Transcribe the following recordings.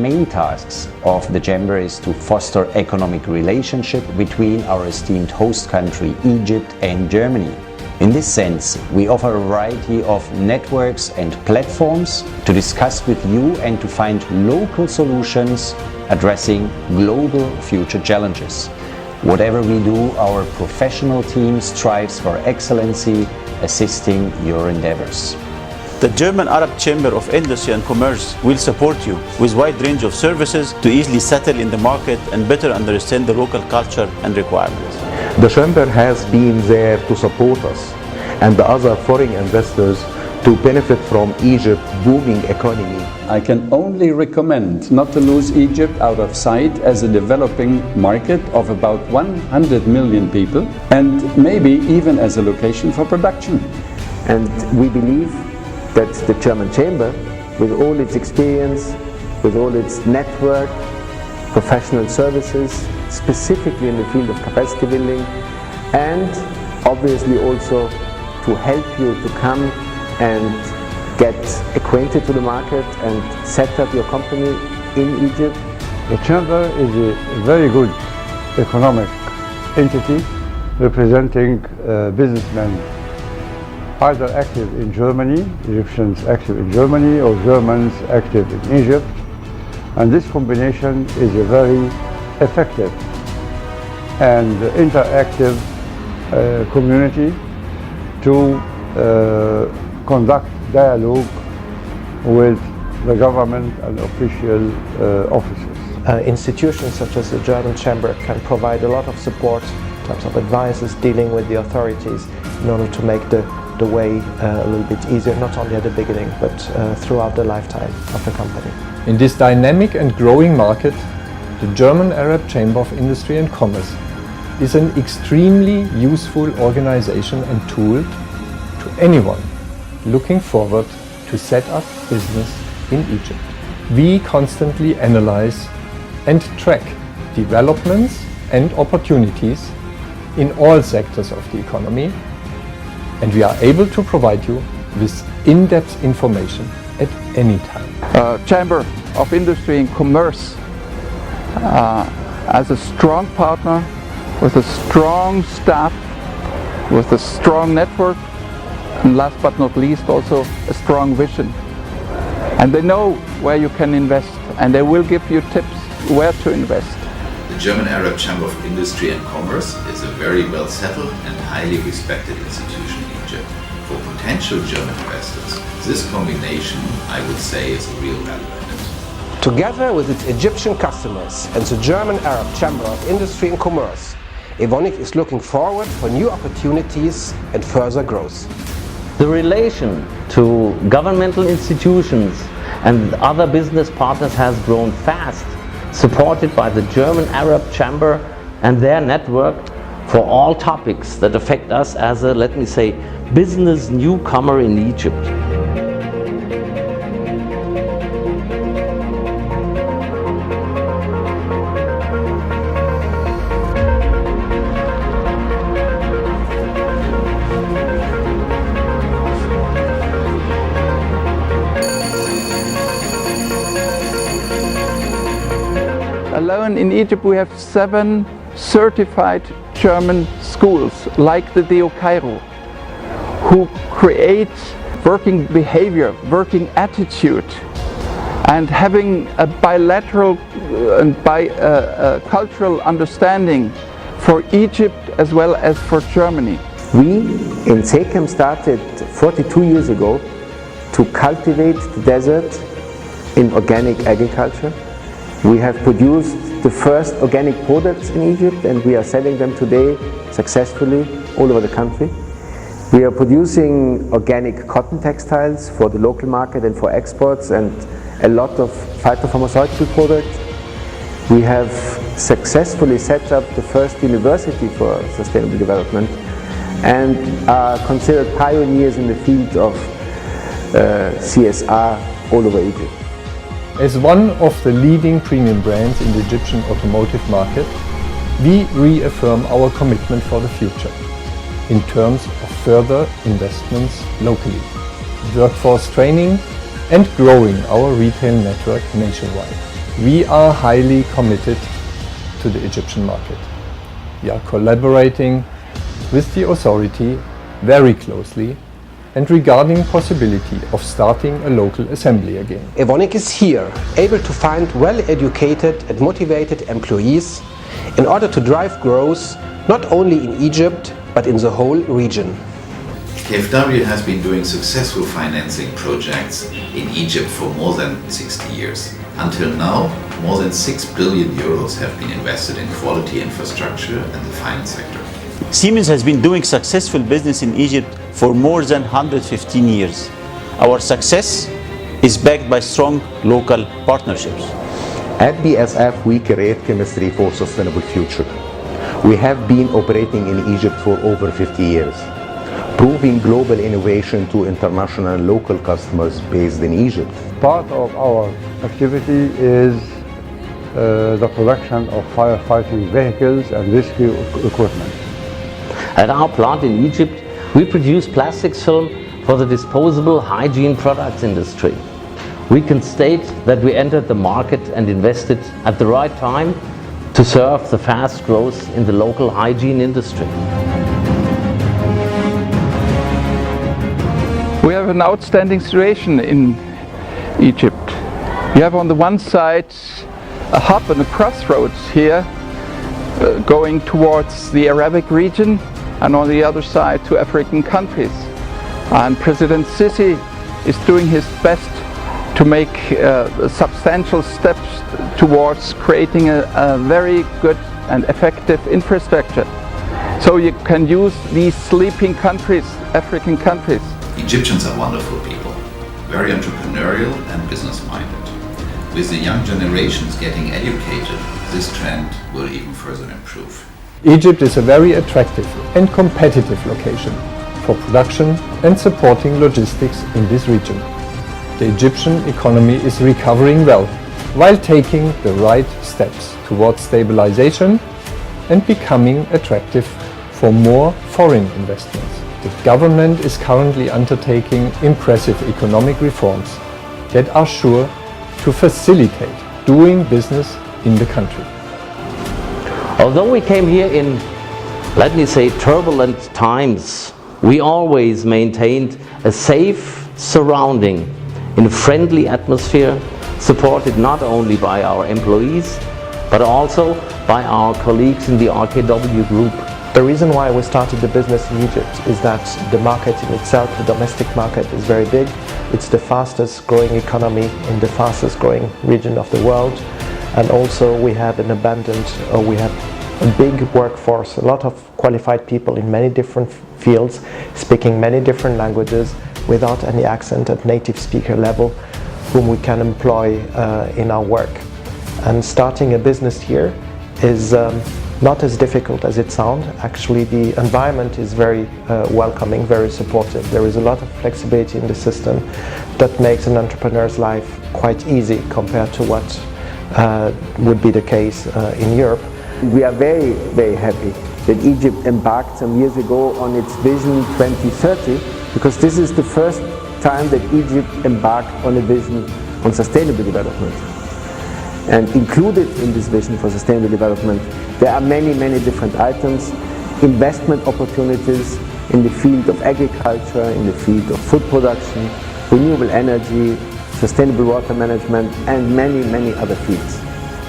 main tasks of the Chamber is to foster economic relationship between our esteemed host country, Egypt and Germany. In this sense, we offer a variety of networks and platforms to discuss with you and to find local solutions addressing global future challenges. Whatever we do, our professional team strives for excellency, assisting your endeavors. The German Arab Chamber of Industry and Commerce will support you with a wide range of services to easily settle in the market and better understand the local culture and requirements. The Chamber has been there to support us and the other foreign investors to benefit from Egypt's booming economy. I can only recommend not to lose Egypt out of sight as a developing market of about 100 million people and maybe even as a location for production. And we believe that the German Chamber, with all its experience, with all its network, professional services, specifically in the field of capacity building, and obviously also to help you to come and get acquainted to the market and set up your company in Egypt. The Chamber is a very good economic entity representing businessmen either active in Germany, Egyptians active in Germany, or Germans active in Egypt. And this combination is a very effective and interactive community to conduct dialogue with the government and official offices. Institutions such as the German Chamber can provide a lot of support in terms of advices dealing with the authorities in order to make the way a little bit easier, not only at the beginning but throughout the lifetime of the company. In this dynamic and growing market, the German Arab Chamber of Industry and Commerce is an extremely useful organization and tool to anyone looking forward to set up business in Egypt. We constantly analyze and track developments and opportunities in all sectors of the economy, and we are able to provide you with in-depth information at any time. Chamber of Industry and Commerce as a strong partner with a strong staff, with a strong network, and last but not least also a strong vision. And they know where you can invest and they will give you tips where to invest. The German Arab Chamber of Industry and Commerce is a very well settled and highly respected institution in Egypt. For potential German investors, this combination, I would say, is a real value added. Together with its Egyptian customers and the German Arab Chamber of Industry and Commerce, Evonik is looking forward for new opportunities and further growth. The relation to governmental institutions and other business partners has grown fast, supported by the German Arab Chamber and their network for all topics that affect us as a, let me say, business newcomer in Egypt. Alone in Egypt we have 7 certified German schools like the DO Cairo, who create working behavior, working attitude, and having a bilateral and cultural understanding for Egypt as well as for Germany. We in GACIC started 42 years ago to cultivate the desert in organic agriculture. We have produced the first organic products in Egypt and we are selling them today successfully all over the country. We are producing organic cotton textiles for the local market and for exports and a lot of phytopharmaceutical products. We have successfully set up the first university for sustainable development and are considered pioneers in the field of CSR all over Egypt. As one of the leading premium brands in the Egyptian automotive market, we reaffirm our commitment for the future in terms of further investments locally, workforce training and growing our retail network nationwide. we are highly committed to the Egyptian market. We are collaborating with the authority very closely and regarding possibility of starting a local assembly again. Evonik is here, able to find well-educated and motivated employees in order to drive growth not only in Egypt but in the whole region. KfW has been doing successful financing projects in Egypt for more than 60 years. Until now, more than 6 billion euros have been invested in quality infrastructure and the finance sector. Siemens has been doing successful business in Egypt for more than 115 years. Our success is backed by strong local partnerships. At BASF, we create chemistry for sustainable future. We have been operating in Egypt for over 50 years, proving global innovation to international and local customers based in Egypt. Part of our activity is the production of firefighting vehicles and rescue equipment. At our plant in Egypt, we produce plastics film for the disposable hygiene products industry. We can state that we entered the market and invested at the right time to serve the fast growth in the local hygiene industry. We have an outstanding situation in Egypt. You have on the one side a hub and a crossroads here going towards the Arabic region, and on the other side to African countries. And President Sisi is doing his best to make substantial steps towards creating a very good and effective infrastructure. So you can use these sleeping countries, African countries. Egyptians are wonderful people, very entrepreneurial and business-minded. With the young generations getting educated, this trend will even further improve. Egypt is a very attractive and competitive location for production and supporting logistics in this region. The Egyptian economy is recovering well, while taking the right steps towards stabilization and becoming attractive for more foreign investments. The government is currently undertaking impressive economic reforms that are sure to facilitate doing business in the country. Although we came here in, let me say, turbulent times, we always maintained a safe surrounding in a friendly atmosphere, supported not only by our employees, but also by our colleagues in the RKW group. The reason why we started the business in Egypt is that the market in itself, the domestic market, is very big. It's the fastest growing economy in the fastest growing region of the world. And also we have a big workforce, a lot of qualified people in many different fields, speaking many different languages without any accent at native speaker level, whom we can employ in our work. And starting a business here is not as difficult as it sounds. Actually, the environment is very welcoming, very supportive. There is a lot of flexibility in the system that makes an entrepreneur's life quite easy compared to what would be the case in Europe. We are very, very happy that Egypt embarked some years ago on its Vision 2030, because this is the first time that Egypt embarked on a vision on sustainable development. And included in this vision for sustainable development, there are many, many different items, investment opportunities in the field of agriculture, in the field of food production, renewable energy, sustainable water management, and many, many other fields.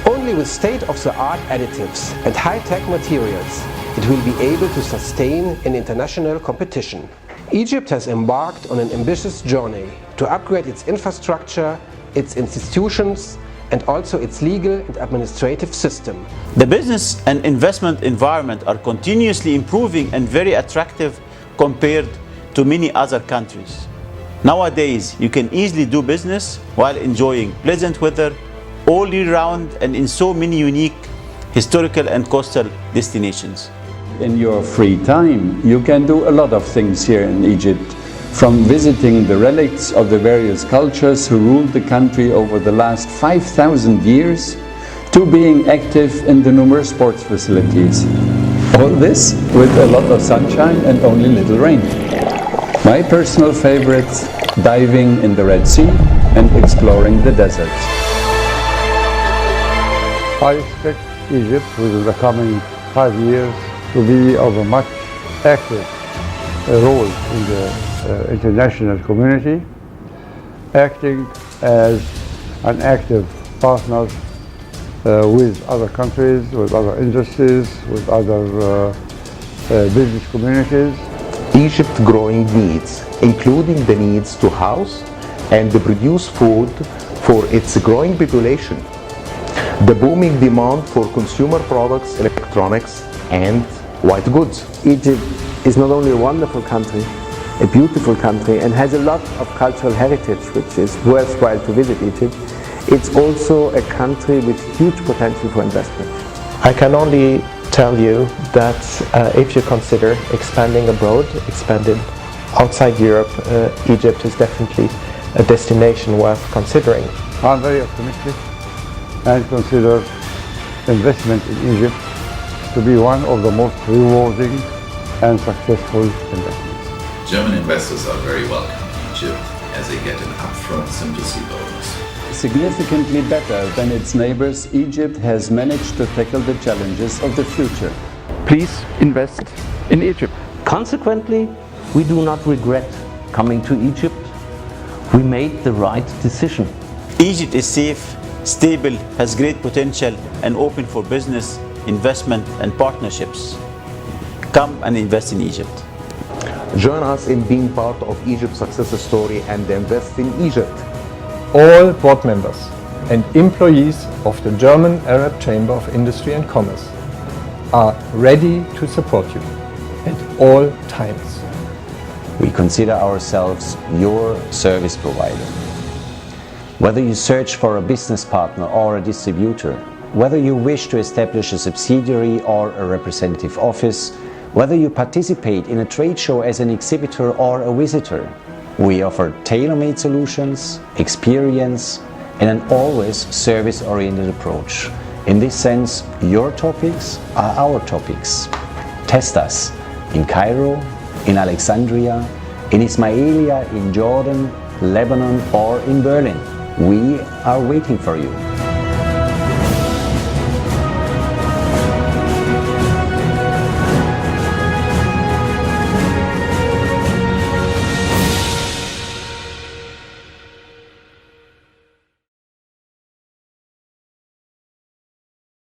Only with state-of-the-art additives and high-tech materials, it will be able to sustain in international competition. Egypt has embarked on an ambitious journey to upgrade its infrastructure, its institutions, and also its legal and administrative system. The business and investment environment are continuously improving and very attractive compared to many other countries. Nowadays, you can easily do business while enjoying pleasant weather all year round and in so many unique historical and coastal destinations. In your free time, you can do a lot of things here in Egypt, from visiting the relics of the various cultures who ruled the country over the last 5,000 years, to being active in the numerous sports facilities. All this with a lot of sunshine and only little rain. My personal favorites: diving in the Red Sea and exploring the deserts. I expect Egypt within the coming 5 years to be of a much active role in the international community, acting as an active partner with other countries, with other industries, with other business communities. Egypt's growing needs, including the needs to house and produce food for its growing population, the booming demand for consumer products, electronics, and white goods. Egypt is not only a wonderful country, a beautiful country, and has a lot of cultural heritage which is worthwhile to visit Egypt. It's also a country with huge potential for investment. I can only tell you that if you consider expanding abroad, expanding outside Europe, Egypt is definitely a destination worth considering. I'm very optimistic and consider investment in Egypt to be one of the most rewarding and successful investments. German investors are very welcome in Egypt as they get an upfront simplicity bonus. Significantly better than its neighbors, Egypt has managed to tackle the challenges of the future. Please invest in Egypt. Consequently, we do not regret coming to Egypt. We made the right decision. Egypt is safe, stable, has great potential, and open for business, investment, and partnerships. Come and invest in Egypt. Join us in being part of Egypt's success story and invest in Egypt. All board members and employees of the German Arab Chamber of Industry and Commerce are ready to support you at all times. We consider ourselves your service provider. Whether you search for a business partner or a distributor, whether you wish to establish a subsidiary or a representative office, whether you participate in a trade show as an exhibitor or a visitor, we offer tailor-made solutions, experience, and an always service-oriented approach. In this sense, your topics are our topics. Test us in Cairo, in Alexandria, in Ismailia, in Jordan, Lebanon, or in Berlin. We are waiting for you.